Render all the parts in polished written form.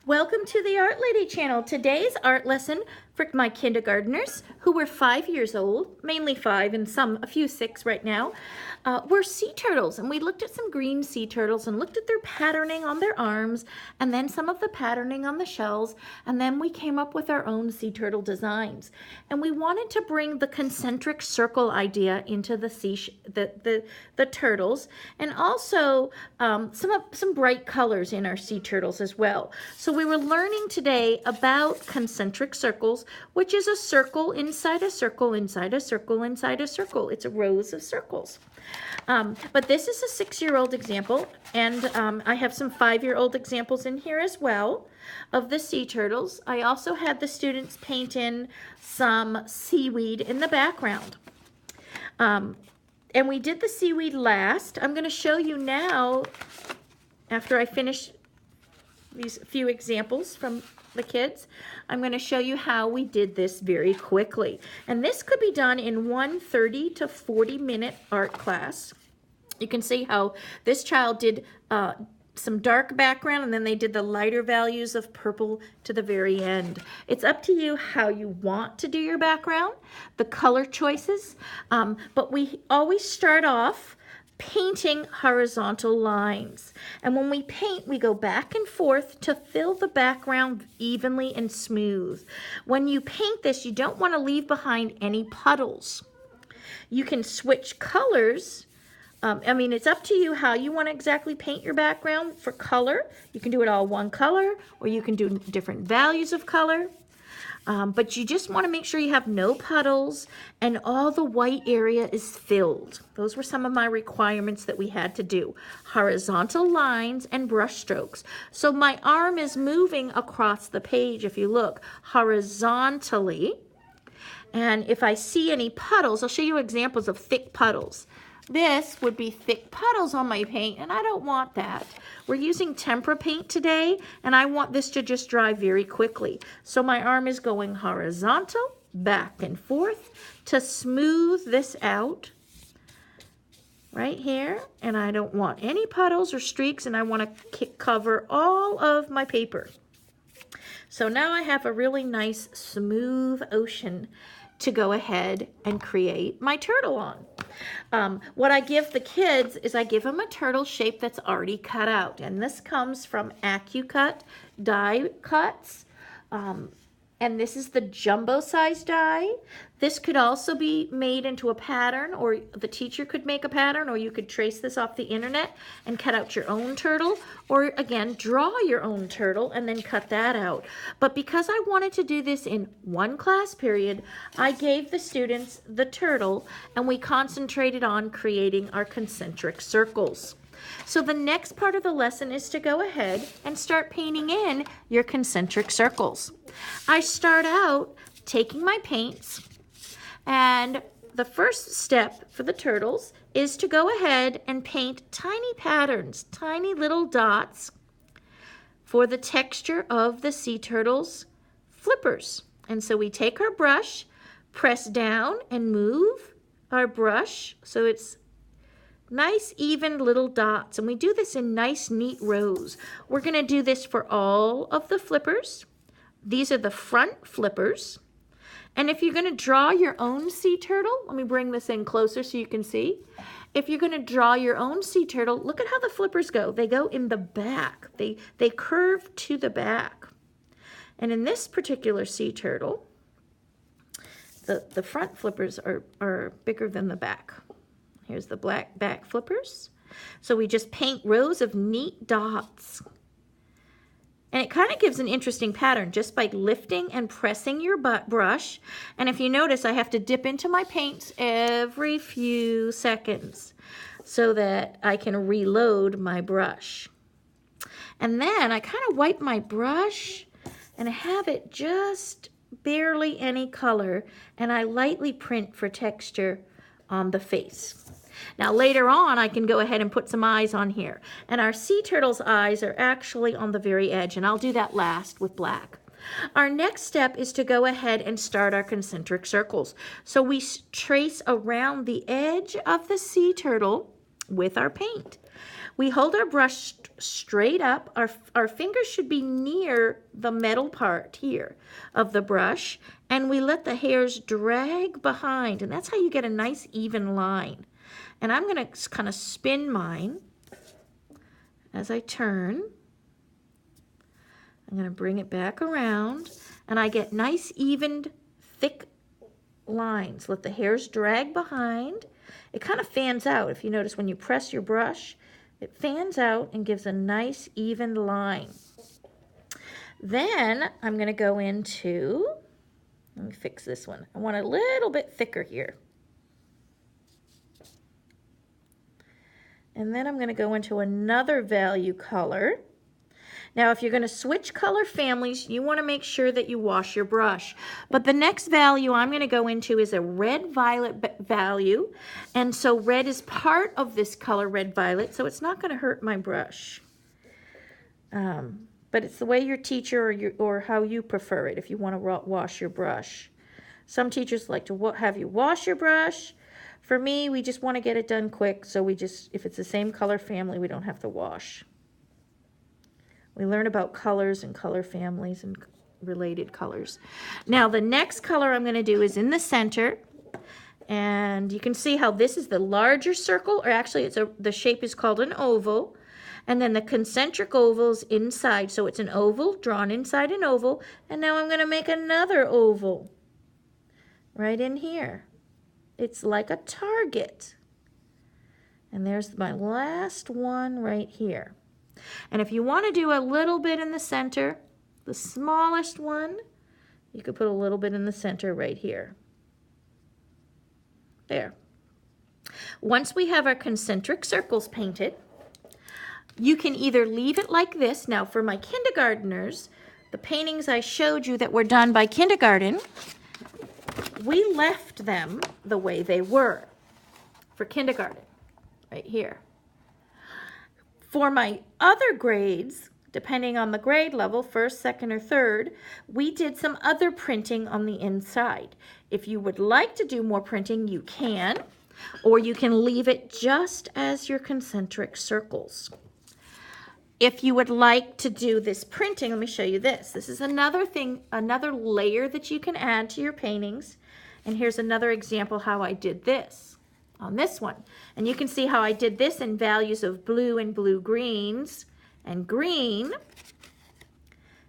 Welcome to the Art Lady channel. Today's art lesson for my kindergartners who were 5 years old, mainly 5 and a few 6 right now, were sea turtles. And we looked at some green sea turtles and looked at their patterning on their arms and then some of the patterning on the shells. And then we came up with our own sea turtle designs. And we wanted to bring the concentric circle idea into the turtles, and also some bright colors in our sea turtles as well. So we were learning today about concentric circles, which is a circle inside a circle inside a circle inside a circle. It's rows of circles. But this is a 6-year-old example, and I have some 5-year-old examples in here as well of the sea turtles. I also had the students paint in some seaweed in the background. And we did the seaweed last. I'm going to show you now, after I finish these few examples from the kids, I'm going to show you how we did this very quickly. And this could be done in one 30 to 40-minute art class. You can see how this child did some dark background, and then they did the lighter values of purple to the very end. It's up to you how you want to do your background, the color choices, but we always start off painting horizontal lines. And when we paint, we go back and forth to fill the background evenly and smooth. When you paint this, you don't want to leave behind any puddles. You can switch colors. It's up to you how you want to exactly paint your background for color. You can do it all one color, or you can do different values of color. But you just want to make sure you have no puddles and all the white area is filled. Those were some of my requirements that we had to do. Horizontal lines and brush strokes. So my arm is moving across the page, if you look, horizontally. And if I see any puddles, I'll show you examples of thick puddles. This would be thick puddles on my paint, and I don't want that. We're using tempera paint today, and I want this to just dry very quickly. So my arm is going horizontal, back and forth to smooth this out right here. And I don't want any puddles or streaks, and I want to cover all of my paper. So now I have a really nice smooth ocean to go ahead and create my turtle on. What I give the kids is I give them a turtle shape that's already cut out. And this comes from Accucut die cuts. And this is the jumbo size die. This could also be made into a pattern, or the teacher could make a pattern, or you could trace this off the internet and cut out your own turtle, or again, draw your own turtle and then cut that out. But because I wanted to do this in one class period, I gave the students the turtle and we concentrated on creating our concentric circles. So the next part of the lesson is to go ahead and start painting in your concentric circles. I start out taking my paints, and the first step for the turtles is to go ahead and paint tiny patterns, tiny little dots for the texture of the sea turtles' flippers. And so we take our brush, press down and move our brush so it's nice even little dots, and we do this in nice neat rows. We're going to do this for all of the flippers. These are the front flippers. And if you're going to draw your own sea turtle, let me bring this in closer so you can see. If you're going to draw your own sea turtle, look at how the flippers go. They go in the back. They curve to the back. And in this particular sea turtle, the front flippers are bigger than the back. Here's the black back flippers. So we just paint rows of neat dots. And it kind of gives an interesting pattern just by lifting and pressing your brush. And if you notice, I have to dip into my paints every few seconds so that I can reload my brush. And then I kind of wipe my brush and have it just barely any color, and I lightly print for texture on the face. Now later on I can go ahead and put some eyes on here, and our sea turtle's eyes are actually on the very edge, and I'll do that last with black. Our next step is to go ahead and start our concentric circles. So we trace around the edge of the sea turtle with our paint. We hold our brush straight up. Our fingers should be near the metal part here of the brush, and we let the hairs drag behind, and that's how you get a nice even line. And I'm going to kind of spin mine as I turn. I'm going to bring it back around, and I get nice, evened, thick lines. Let the hairs drag behind. It kind of fans out. If you notice when you press your brush, it fans out and gives a nice, even line. Then I'm going to go into, let me fix this one. I want a little bit thicker here. And then I'm going to go into another value color. Now, if you're going to switch color families, you want to make sure that you wash your brush. But the next value I'm going to go into is a red-violet value. And so red is part of this color, red-violet, so it's not going to hurt my brush. But it's the way your teacher or how you prefer it if you want to wash your brush. Some teachers like to have you wash your brush. For me, we just want to get it done quick, so we just, if it's the same color family, we don't have to wash. We learn about colors and color families and related colors. Now the next color I'm going to do is in the center, and you can see how this is the larger circle, or actually the shape is called an oval, and then the concentric oval's inside, so it's an oval drawn inside an oval, and now I'm going to make another oval right in here. It's like a target, and there's my last one right here. And if you want to do a little bit in the center, the smallest one, you could put a little bit in the center right here. There. Once we have our concentric circles painted, you can either leave it like this. Now for my kindergartners, the paintings I showed you that were done by kindergarten, we left them the way they were for kindergarten, right here. For my other grades, depending on the grade level, first, second, or third, we did some other printing on the inside. If you would like to do more printing, you can, or you can leave it just as your concentric circles. If you would like to do this printing, let me show you this. This is another thing, another layer that you can add to your paintings. And here's another example how I did this on this one. And you can see how I did this in values of blue and blue-greens and green.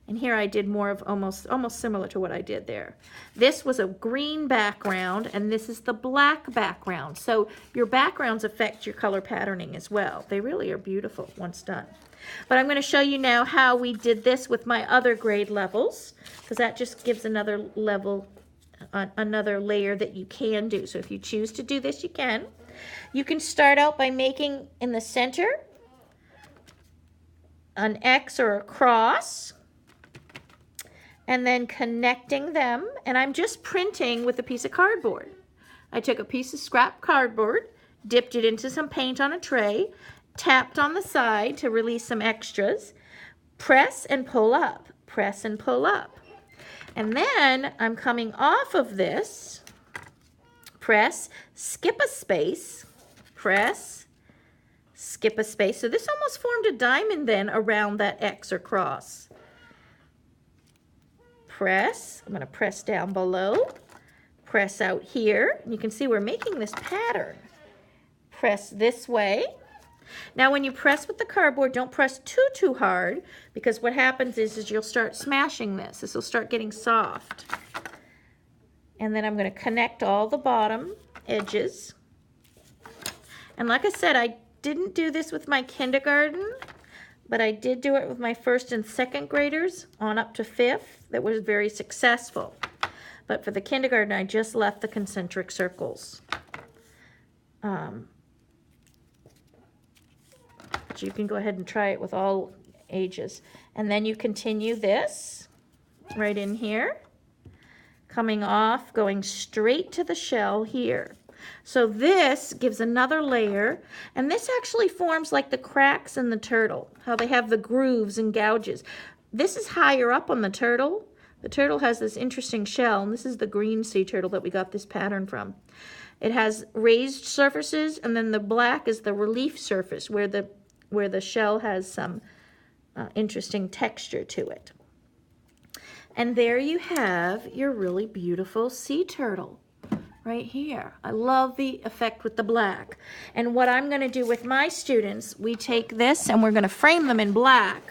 And here I did more of almost similar to what I did there. This was a green background, and this is the black background. So your backgrounds affect your color patterning as well. They really are beautiful once done. But I'm going to show you now how we did this with my other grade levels, because that just gives another level, another layer that you can do. So if you choose to do this, you can. You can start out by making in the center an X or a cross, and then connecting them. And I'm just printing with a piece of cardboard. I took a piece of scrap cardboard, dipped it into some paint on a tray, tapped on the side to release some extras, press and pull up, press and pull up. And then I'm coming off of this, press, skip a space, press, skip a space. So this almost formed a diamond then around that X or cross. Press, I'm going to press down below, press out here. You can see we're making this pattern. Press this way. Now when you press with the cardboard, don't press too hard, because what happens is you'll start smashing this. This will start getting soft. And then I'm going to connect all the bottom edges. And like I said, I didn't do this with my kindergarten, but I did do it with my first and second graders on up to fifth. That was very successful. But for the kindergarten, I just left the concentric circles. But you can go ahead and try it with all ages. And then you continue this right in here, coming off, going straight to the shell here. So this gives another layer, and this actually forms like the cracks in the turtle, how they have the grooves and gouges. This is higher up on the turtle. The turtle has this interesting shell, and this is the green sea turtle that we got this pattern from. It has raised surfaces, and then the black is the relief surface where the where the shell has some interesting texture to it. And there you have your really beautiful sea turtle right here. I love the effect with the black. And what I'm going to do with my students, we take this and we're going to frame them in black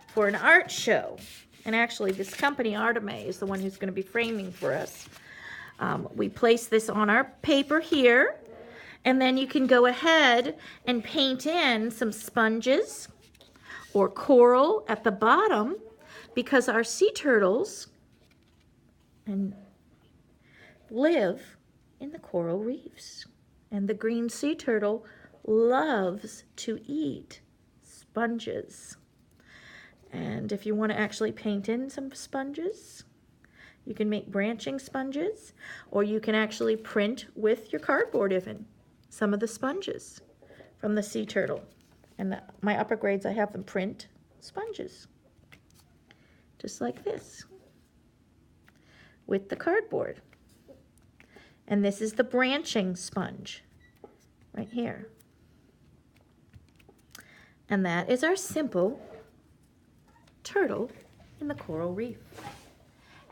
for an art show. And actually, this company, Artime, is the one who's going to be framing for us. We place this on our paper here, and then you can go ahead and paint in some sponges or coral at the bottom, because our sea turtles live in the coral reefs. And the green sea turtle loves to eat sponges. And if you want to actually paint in some sponges, you can make branching sponges, or you can actually print with your cardboard even some of the sponges from the sea turtle. And my upper grades, I have them print sponges, just like this, with the cardboard. And this is the branching sponge right here. And that is our simple turtle in the coral reef.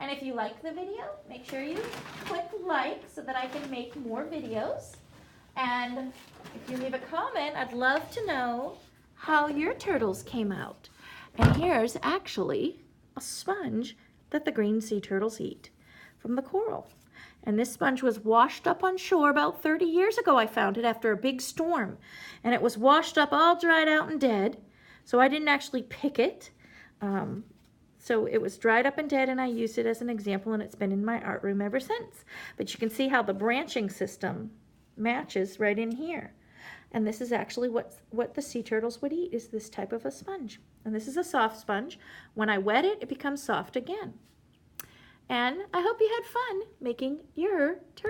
And if you like the video, make sure you click like so that I can make more videos. And if you leave a comment, I'd love to know how your turtles came out. And here's actually a sponge that the green sea turtles eat from the coral. And this sponge was washed up on shore about 30 years ago. I found it after a big storm. And it was washed up all dried out and dead. So I didn't actually pick it. So it was dried up and dead, and I used it as an example, and it's been in my art room ever since. But you can see how the branching system matches right in here. And this is actually what the sea turtles would eat, is this type of a sponge. And this is a soft sponge. When I wet it, it becomes soft again. And I hope you had fun making your turtle.